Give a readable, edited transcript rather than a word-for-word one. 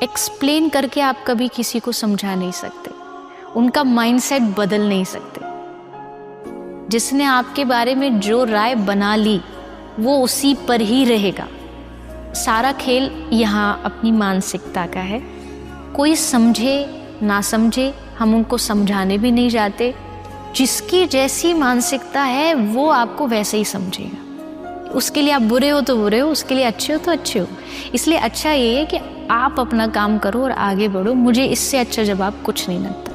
Explain करके आप कभी किसी को समझा नहीं सकते, उनका माइंडसेट बदल नहीं सकते। जिसने आपके बारे में जो राय बना ली वो उसी पर ही रहेगा। सारा खेल यहाँ अपनी मानसिकता का है। कोई समझे ना समझे, हम उनको समझाने भी नहीं जाते। जिसकी जैसी मानसिकता है वो आपको वैसे ही समझेगा। उसके लिए आप बुरे हो तो बुरे हो, उसके लिए अच्छे हो तो अच्छे हो। इसलिए अच्छा ये है कि आप अपना काम करो और आगे बढ़ो। मुझे इससे अच्छा जवाब कुछ नहीं लगता।